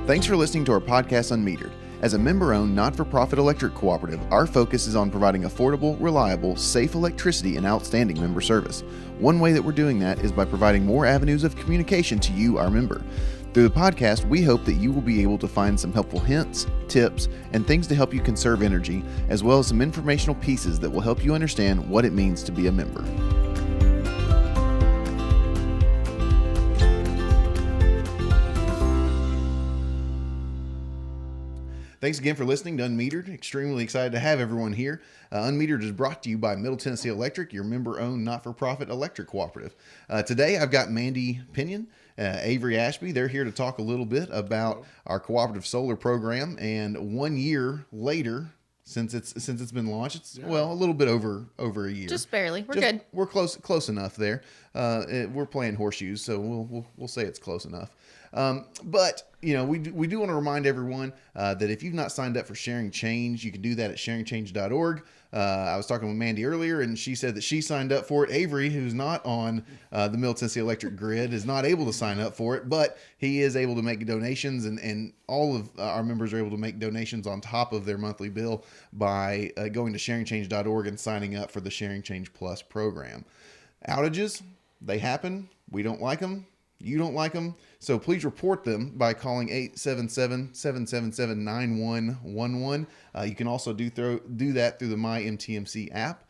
Thanks for listening to our podcast, unMetered. As a member-owned, not-for-profit electric cooperative, our focus is on providing affordable, reliable, safe electricity and outstanding member service. One way that we're doing that is by providing more avenues of communication to you, our member. Through the podcast, we hope that you will be able to find some helpful hints, tips, and things to help you conserve energy, as well as some informational pieces that will help you understand what it means to be a member. Thanks again for listening to unMetered. Extremely excited to have everyone here. unMetered is brought to you by Middle Tennessee Electric, your member-owned not-for-profit electric cooperative. Today I've got Mandy, Pinion, Avery, Ashby. They're here to talk a little bit about our Cooperative Solar program. And 1 year later, since it's been launched, it's well a little bit over a year. Just barely. We're good. We're close enough there. We're playing horseshoes, so we'll say it's close enough. But you know, we do want to remind everyone that if you've not signed up for Sharing Change, you can do that at sharingchange.org. I was talking with Mandy earlier, and she said that she signed up for it. Avery, who's not on the Middle Tennessee Electric grid, is not able to sign up for it, but he is able to make donations, and all of our members are able to make donations on top of their monthly bill by going to sharingchange.org and signing up for the Sharing Change Plus program. Outages, they happen. We don't like them. You don't like them, so please report them by calling 877-777-9111. You can also do that through the My MTMC app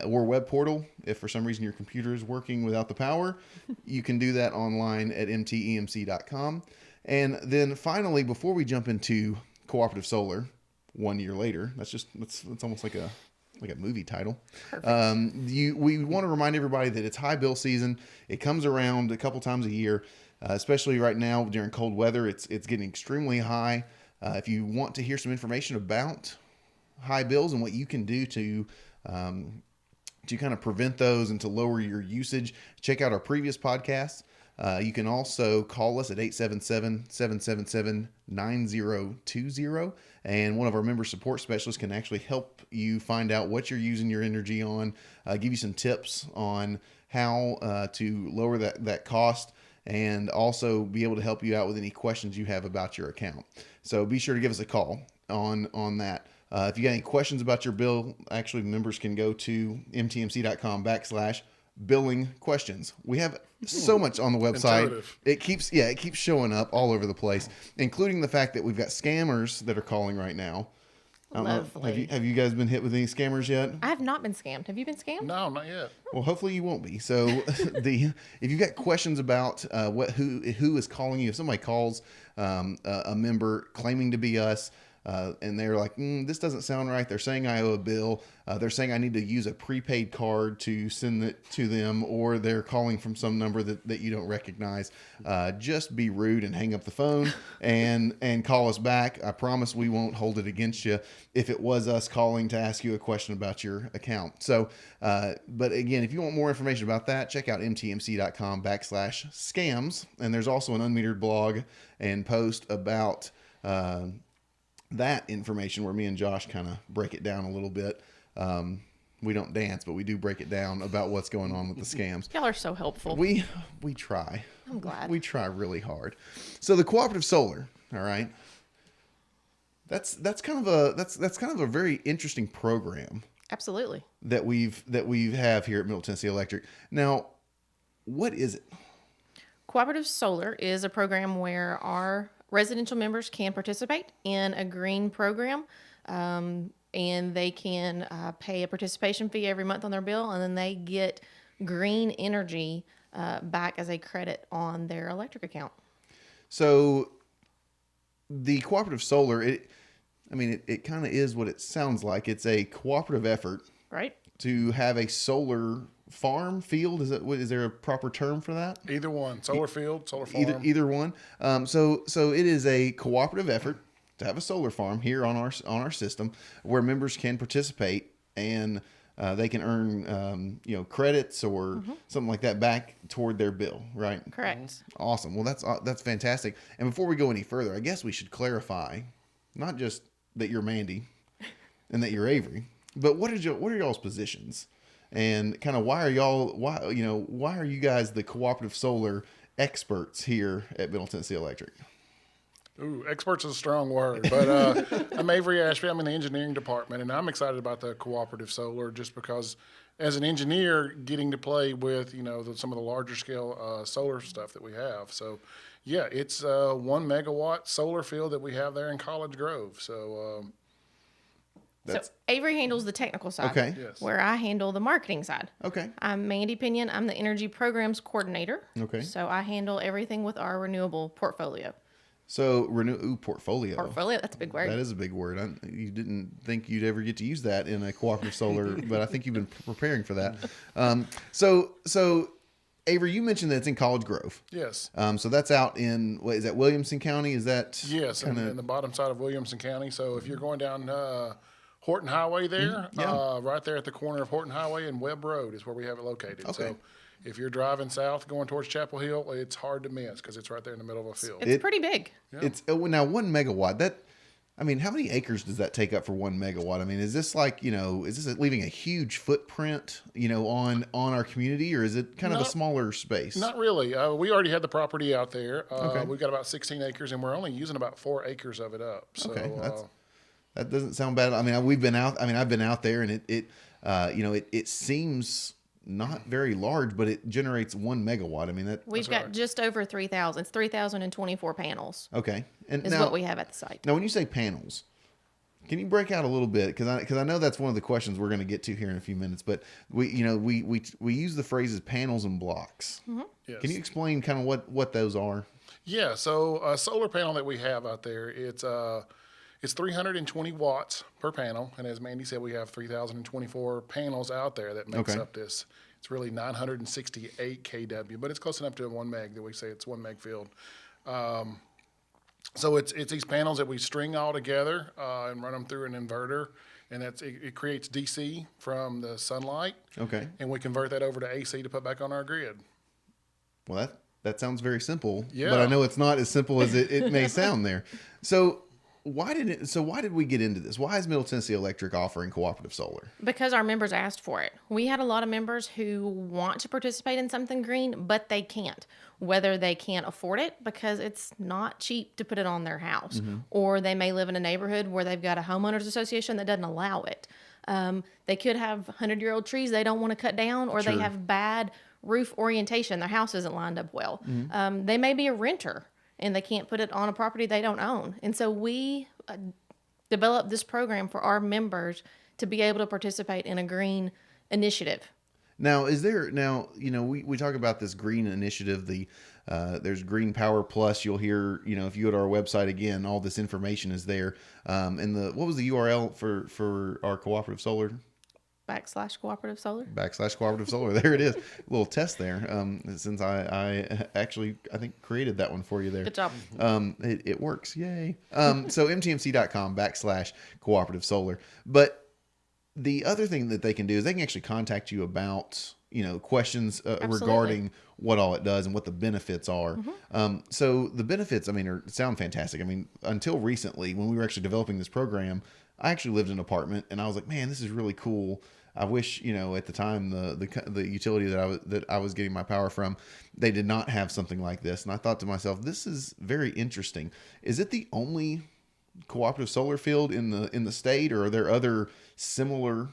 or web portal. If for some reason your computer is working without the power, you can do that online at mtemc.com. And then finally, before we jump into Cooperative Solar 1 year later, that's almost like a movie title. We want to remind everybody that it's high bill season. It comes around a couple times a year, especially right now during cold weather. It's getting extremely high. If you want to hear some information about high bills and what you can do to kind of prevent those and to lower your usage, check out our previous podcasts. You can also call us at 877-777-9020, and one of our member support specialists can actually help you find out what you're using your energy on, give you some tips on how to lower that cost, and also be able to help you out with any questions you have about your account. So be sure to give us a call on that. If you got any questions about your bill, actually members can go to mtmc.com/billing questions. We have so much on the website. Intuitive. It keeps showing up all over the place, including the fact that we've got scammers that are calling right now. Lovely. Have you guys been hit with any scammers yet? I have not been scammed. Have you been scammed? No, not yet. Well, hopefully you won't be. So if you've got questions about who is calling you, if somebody calls a member claiming to be us, and they're like, this doesn't sound right. They're saying I owe a bill. They're saying I need to use a prepaid card to send it to them, or they're calling from some number that you don't recognize. Just be rude and hang up the phone and call us back. I promise we won't hold it against you if it was us calling to ask you a question about your account. So, but again, if you want more information about that, check out mtmc.com/scams. And there's also an unMetered blog and post about that information where me and Josh kind of break it down a little bit. We don't dance, but we do break it down about what's going on with the scams. Y'all are so helpful. We try. I'm glad. We try really hard. So the Cooperative Solar, all right. That's kind of a very interesting program. Absolutely. That we have here at Middle Tennessee Electric. Now, what is it? Cooperative Solar is a program where our residential members can participate in a green program, and they can pay a participation fee every month on their bill, and then they get green energy back as a credit on their electric account. So the Cooperative Solar, it kind of is what it sounds like. It's a cooperative effort, right, to have a solar farm field. Is there a proper term for that? Either one. Solar field, solar farm. Either one. So it is a cooperative effort to have a solar farm here on our system where members can participate and they can earn credits or something like that back toward their bill, right? Correct. Awesome. Well, that's fantastic. And before we go any further, I guess we should clarify not just that you're Mandy and that you're Avery, but what are y'all's positions? And kind of why are you guys the Cooperative Solar experts here at Middle Tennessee Electric? Ooh, expert's a strong word, but I'm Avery Ashby. I'm in the engineering department, and I'm excited about the Cooperative Solar just because, as an engineer, getting to play with some of the larger scale solar stuff that we have. So, yeah, it's a 1 megawatt solar field that we have there in College Grove. So, So Avery handles the technical side, Okay. Yes. where I handle the marketing side. Okay. I'm Mandy Pinion. I'm the energy programs coordinator. Okay. So I handle everything with our renewable portfolio. So portfolio. Portfolio, that's a big word. That is a big word. You didn't think you'd ever get to use that in a cooperative solar, but I think you've been preparing for that. So Avery, you mentioned that it's in College Grove. yes. So that's out in, what is that, Williamson County? Is that Yes, in the bottom side of Williamson County. So if you're going down Horton Highway there, Yeah. right there at the corner of Horton Highway and Webb Road is where we have it located. Okay. So if you're driving south going towards Chapel Hill, it's hard to miss because it's right there in the middle of a field. It's pretty big. It's now 1 megawatt. I mean, how many acres does that take up for 1 megawatt? I mean, is this is this leaving a huge footprint, on our community, or is it kind of a smaller space? Not really. We already had the property out there. Okay. We've got about 16 acres, and we're only using about 4 acres of it up. So, Okay, that doesn't sound bad. I mean, I've been out there, and it seems not very large, but it generates 1 megawatt. I mean, We've got just over 3,000. It's 3,024 panels okay. And is now, what we have at the site. now, when you say panels, can you break out a little bit? Because I know that's one of the questions we're going to get to here in a few minutes. But we use the phrases panels and blocks. yes. Can you explain kind of what those are? Yeah, so a solar panel that we have out there, it's 320 watts per panel, and as Mandy said, we have 3,024 panels out there that makes Okay. up this. It's really 968 kW, but it's close enough to a 1 meg that we say it's 1 meg field. So it's these panels that we string all together and run them through an inverter, and it creates DC from the sunlight, Okay. and we convert that over to AC to put back on our grid. Well, that sounds very simple. Yeah. But I know it's not as simple as it may sound there. So why did we get into this? Why is Middle Tennessee Electric offering cooperative solar? Because our members asked for it. We had a lot of members who want to participate in something green, but they can't. Whether they can't afford it because it's not cheap to put it on their house, or they may live in a neighborhood where they've got a homeowners association that doesn't allow it. They could have 100-year-old trees they don't want to cut down, or they Sure. have bad roof orientation. Their house isn't lined up well. They may be a renter and they can't put it on a property they don't own. And so we developed this program for our members to be able to participate in a green initiative. Now, we talk about this green initiative, there's Green Power Plus. You'll hear, if you go to our website again, all this information is there. And what was the URL for our cooperative solar? /cooperative solar. /cooperative solar. There it is. A little test there. Since I actually, I think, created that one for you there. Good job. It works. Yay. So mtmc.com /cooperative solar. But the other thing that they can do is they can actually contact you about, questions regarding what all it does and what the benefits are. So the benefits, sound fantastic. Until recently, when we were actually developing this program, I actually lived in an apartment, and I was like, man, this is really cool. I wish, at the time, the utility that I was getting my power from, they did not have something like this. And I thought to myself, this is very interesting. Is it the only cooperative solar field in the state, or are there other similar?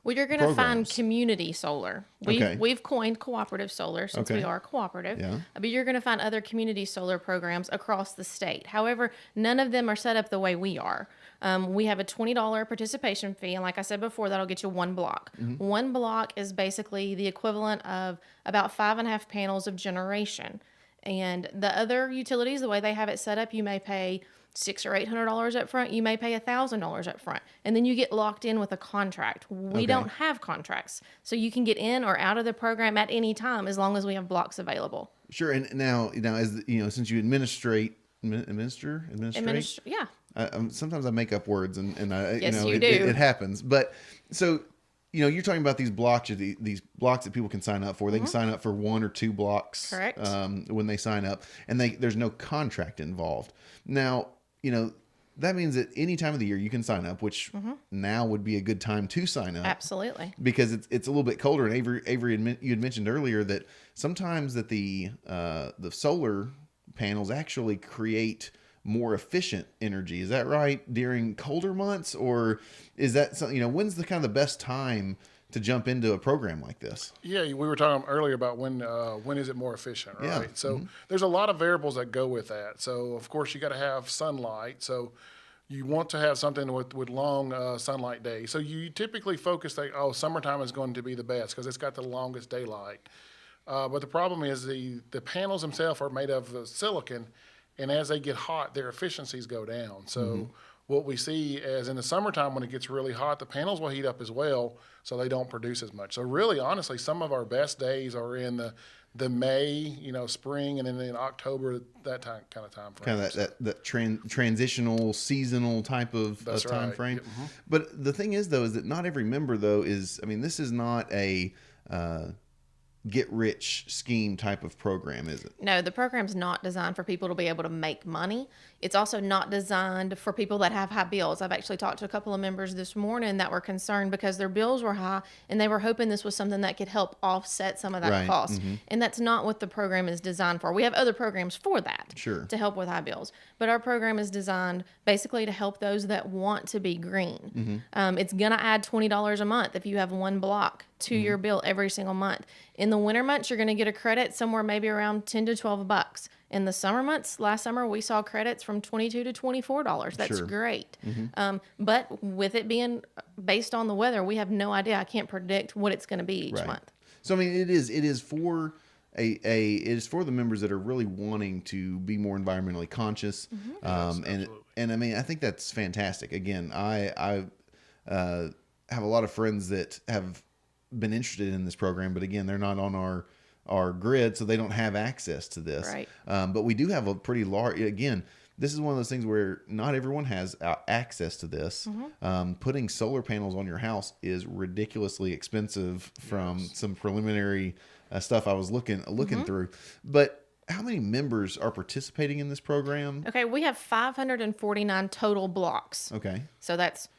Well, you're going to find programs? community solar. Okay. We've coined cooperative solar since we Okay. are cooperative. Yeah. But you're going to find other community solar programs across the state. However, none of them are set up the way we are. We have a $20 participation fee, and like I said before, that'll get you 1 block. 1 block is basically the equivalent of about 5.5 panels of generation. And the other utilities, the way they have it set up, you may pay $600 or $800 up front. You may pay $1,000 up front, and then you get locked in with a contract. We don't have contracts, so you can get in or out of the program at any time as long as we have blocks available. Sure. And now as since you administrate, Yeah. sometimes I make up words, and I, Yes, you it, do. it happens. But so, you're talking about these blocks, these blocks that people can sign up for. They can sign up for 1 or 2 blocks. Correct. When they sign up, and there's no contract involved. Now, that means that any time of the year you can sign up, which now would be a good time to sign up. Absolutely. Because it's a little bit colder. And Avery, you had mentioned earlier that sometimes that the solar panels actually create more efficient energy. Is that right? During colder months, or is that something, when's the kind of the best time to jump into a program like this? Yeah, we were talking earlier about when is it more efficient, right? Yeah. So there's a lot of variables that go with that. So of course you got to have sunlight. So you want to have something with long sunlight days. So you typically focus that, summertime is going to be the best because it's got the longest daylight. But the problem is the panels themselves are made of silicon, and as they get hot, their efficiencies go down. So what we see is in the summertime when it gets really hot, the panels will heat up as well, so they don't produce as much. So really, honestly, some of our best days are in the May, spring, and then in October, that kind of time frame. Kind of that transitional, seasonal type of time frame. Mm-hmm. But the thing is, though, is that not every member, though, this is not a get rich scheme type of program, is it? No, the program's not designed for people to be able to make money. It's also not designed for people that have high bills. I've actually talked to a couple of members this morning that were concerned because their bills were high and they were hoping this was something that could help offset some of that Right. cost. And that's not what the program is designed for. We have other programs for that, Sure. to help with high bills. But our program is designed basically to help those that want to be green. It's going to add $20 a month if you have one block to your bill every single month. In the winter months, you're going to get a credit somewhere maybe around $10 to $12. In the summer months, last summer, we saw credits from $22 to $24. That's Sure. great. But with it being based on the weather, we have no idea. I can't predict what it's going to be each Right. month. So it is for it is for the members that are really wanting to be more environmentally conscious. And I think that's fantastic. Again, I have a lot of friends that have been interested in this program, but again, they're not on our grid, so they don't have access to this. Right. But we do have a pretty large, again, this is one of those things where not everyone has access to this. Putting solar panels on your house is ridiculously expensive from some preliminary stuff I was looking through. But how many members are participating in this program? Okay, we have 549 total blocks. Okay. So that's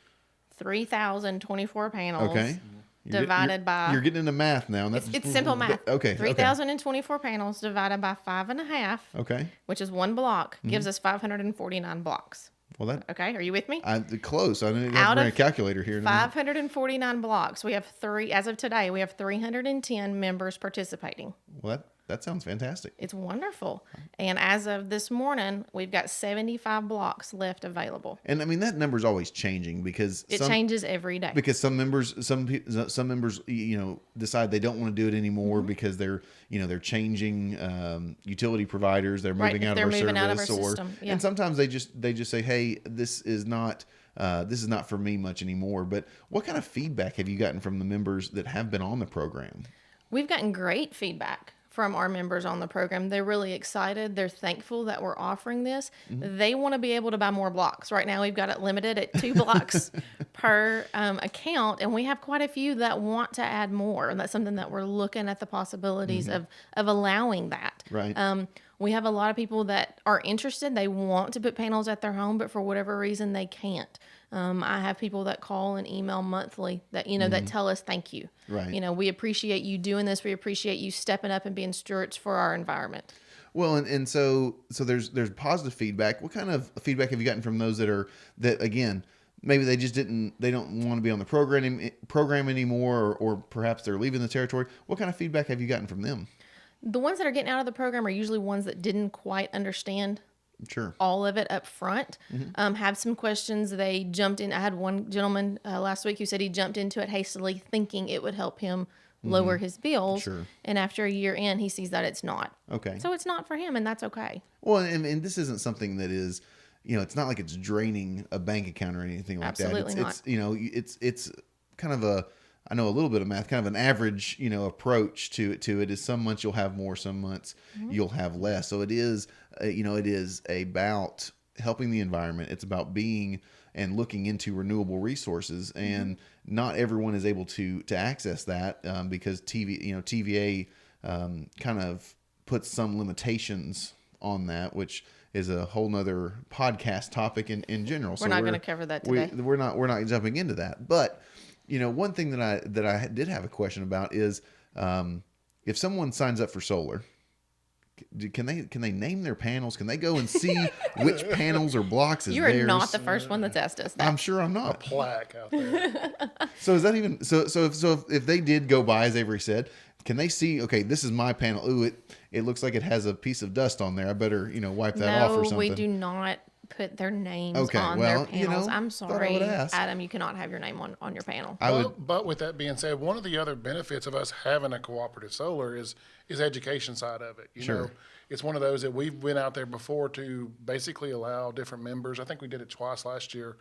3,024 panels. Okay. Divided by... You're getting into math now. And It's simple math. Okay. 3,024 panels divided by 5.5, Okay. which is one block, gives us 549 blocks. Well, that Okay, are you with me? close. I didn't have Out to bring a of calculator here. 549 blocks. We have as of today, we have 310 members participating. Well, that sounds fantastic. It's wonderful. And as of this morning, we've got 75 blocks left available. And that number is always changing because It changes every day. Because some members, decide they don't want to do it anymore because they're changing utility providers. They're moving out of our service, system. Yeah. And sometimes they just say, "Hey, this is not for me much anymore." But what kind of feedback have you gotten from the members that have been on the program? We've gotten great feedback from our members on the program. They're really excited. They're thankful that we're offering this. They want to be able to buy more blocks. Right now, we've got it limited at 2 blocks per account, and we have quite a few that want to add more. And that's something that we're looking at the possibilities of allowing that. Right. We have a lot of people that are interested. They want to put panels at their home, but for whatever reason, they can't. I have people that call and email monthly that, that tell us thank you. Right. We appreciate you doing this. We appreciate you stepping up and being stewards for our environment. Well, and so there's positive feedback. What kind of feedback have you gotten from those that again, maybe they don't want to be on the program anymore, or perhaps they're leaving the territory? What kind of feedback have you gotten from them? The ones that are getting out of the program are usually ones that didn't quite understand Sure. all of it up front. Have some questions. They jumped in. I had one gentleman last week who said he jumped into it hastily thinking it would help him lower his bills. Sure. And after a year in, he sees that it's not. Okay. So it's not for him, and that's okay. Well, and this isn't something that is, it's not like it's draining a bank account or anything like Absolutely that. It's kind of I know a little bit of math, kind of an average, approach to it is some months you'll have more, some months you'll have less. So it is, it is about helping the environment. It's about being and looking into renewable resources, and not everyone is able to access that because TVA kind of puts some limitations on that, which is a whole nother podcast topic in general. We're not going to cover that today. We're not jumping into that, but. One thing that I did have a question about is if someone signs up for solar, Can they name their panels? Can they go and see which panels or blocks is You are theirs? not the first one that's asked us that. I'm sure I'm A not. plaque out there. So is that even so? If they did go by, as Avery said, can they see? Okay, this is my panel. Ooh, it looks like it has a piece of dust on there. I better wipe that off or something. No, we do not put their names Okay, on well, their panels. I'm thought I sorry, would ask. Adam. You cannot have your name on your panel. But with that being said, one of the other benefits of us having a cooperative solar is education side of it. You Sure. know, it's one of those that we've been out there before to basically allow different members. I think we did it twice last year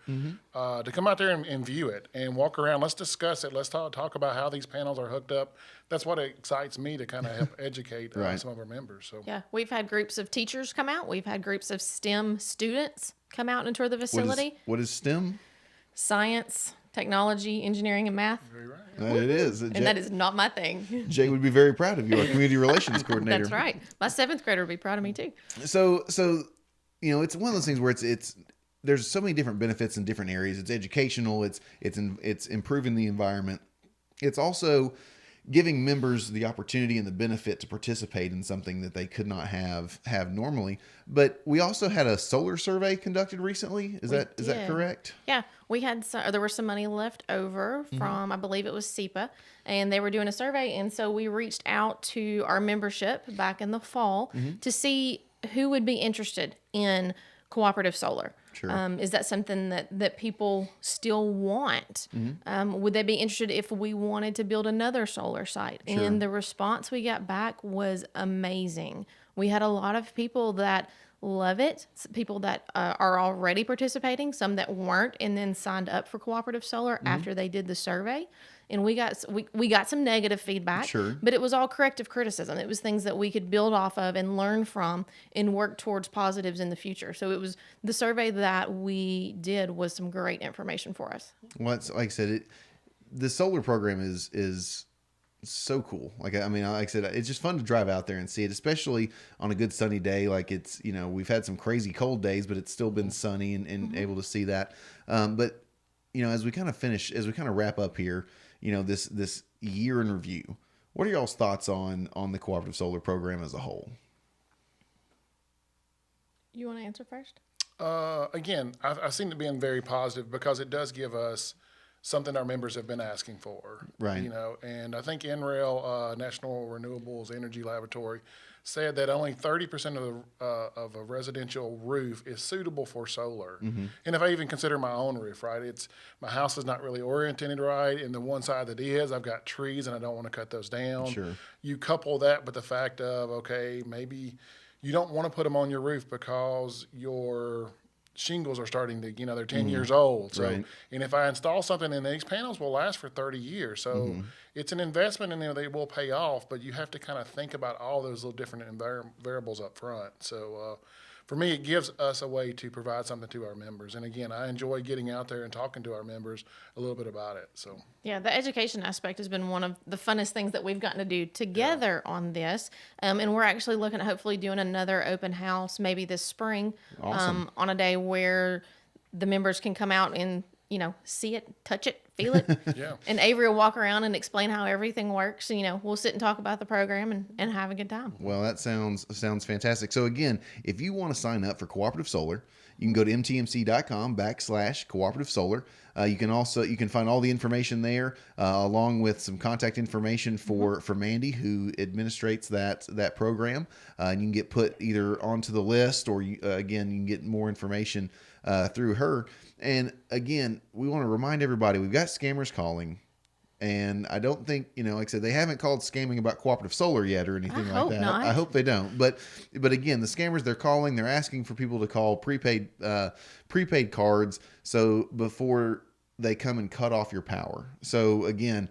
to come out there and view it and walk around. Let's discuss it. Let's talk about how these panels are hooked up. That's what excites me to kind of help educate Right. some of our members. So Yeah, we've had groups of teachers come out. We've had groups of STEM students come out and tour the facility. What is STEM? Science, technology, engineering, and math. very right. It is. And that is not my thing. Jay would be very proud of you, our community relations coordinator. That's right. My 7th grader would be proud of me too. So it's one of those things where it's there's so many different benefits in different areas. It's educational. It's improving the environment. It's also giving members the opportunity and the benefit to participate in something that they could not have normally. But we also had a solar survey conducted recently. Is that did. correct? Yeah, we had there was some money left over from I believe it was SEPA, and they were doing a survey, and so we reached out to our membership back in the fall to see who would be interested in cooperative solar. Sure. Is that something that people still want? Would they be interested if we wanted to build another solar site? Sure. And the response we got back was amazing. We had a lot of people that love it, people that are already participating, some that weren't and then signed up for cooperative solar after they did the survey. And we got some negative feedback, Sure. but it was all corrective criticism. It was things that we could build off of and learn from and work towards positives in the future. So it was the survey that we did was some great information for us. Well, it's, like I said, the solar program is so cool. Like I said, it's just fun to drive out there and see it, especially on a good sunny day. Like it's, we've had some crazy cold days, but it's still been sunny and able to see that. But as we kind of wrap up here, this year in review, what are y'all's thoughts on the Cooperative Solar program as a whole? You want to answer first? Again, I've seen it being very positive because it does give us something our members have been asking for. Right. And I think NREL, National Renewables Energy Laboratory, said that only 30% of a residential roof is suitable for solar. And if I even consider my own roof, right, my house is not really oriented right, and the one side that is, I've got trees and I don't want to cut those down. Sure. You couple that with the fact of, okay, maybe you don't want to put them on your roof because your shingles are starting to, they're 10 years old. So, Right. and if I install something, and these panels will last for 30 years. So it's an investment and they will pay off, but you have to kind of think about all those little different variables up front. So for me, it gives us a way to provide something to our members. And again, I enjoy getting out there and talking to our members a little bit about it. So Yeah, the education aspect has been one of the funnest things that we've gotten to do together on this. And we're actually looking at hopefully doing another open house maybe this spring. Awesome. On a day where the members can come out and, see it, touch it, feel it. Yeah. And Avery will walk around and explain how everything works. We'll sit and talk about the program and have a good time. Well, that sounds fantastic. So again, if you want to sign up for Cooperative Solar, you can go to mtmc.com/cooperative solar. You can find all the information there, along with some contact information for Mandy, who administrates that program. And you can get put either onto the list, or you can get more information through her. And again, we want to remind everybody, we've got scammers calling. And I don't think, like I said, they haven't called scamming about Cooperative Solar yet or anything like hope that. not. I hope they don't. But again, the scammers, they're calling, they're asking for people to call prepaid cards, so before they come and cut off your power. So again,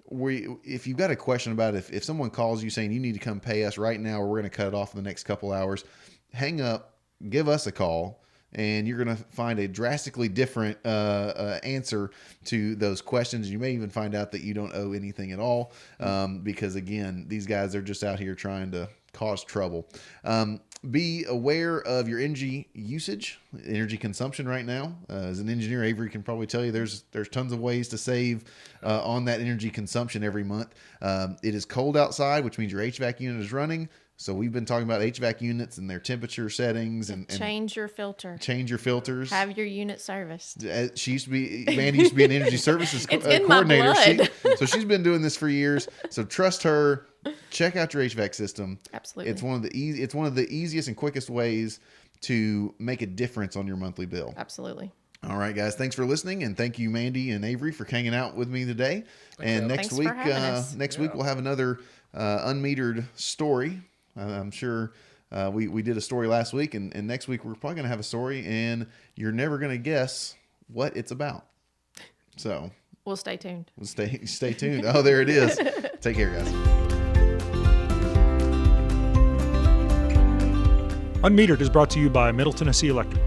if you've got a question about it, if someone calls you saying you need to come pay us right now or we're going to cut it off in the next couple hours, hang up, give us a call, and you're going to find a drastically different answer to those questions. You may even find out that you don't owe anything at all, because again, these guys are just out here trying to cause trouble. Be aware of your energy usage, energy consumption right now. As an engineer, Avery can probably tell you there's tons of ways to save on that energy consumption every month. It is cold outside, which means your HVAC unit is running. So we've been talking about HVAC units and their temperature settings and Change your filter. change your filters. Have your unit serviced. Mandy used to be an energy services It's in my coordinator. blood. So she's been doing this for years. So trust her. Check out your HVAC system. Absolutely. It's one of the easiest and quickest ways to make a difference on your monthly bill. Absolutely. All right, guys. Thanks for listening, and thank you, Mandy and Avery, for hanging out with me today. And next Thanks week, for having us. week we'll have another unmetered story. I'm sure we did a story last week, and next week we're probably going to have a story, and you're never going to guess what it's about. So We'll stay tuned. stay tuned. Oh, there it is. Take care, guys. Unmetered is brought to you by Middle Tennessee Electric.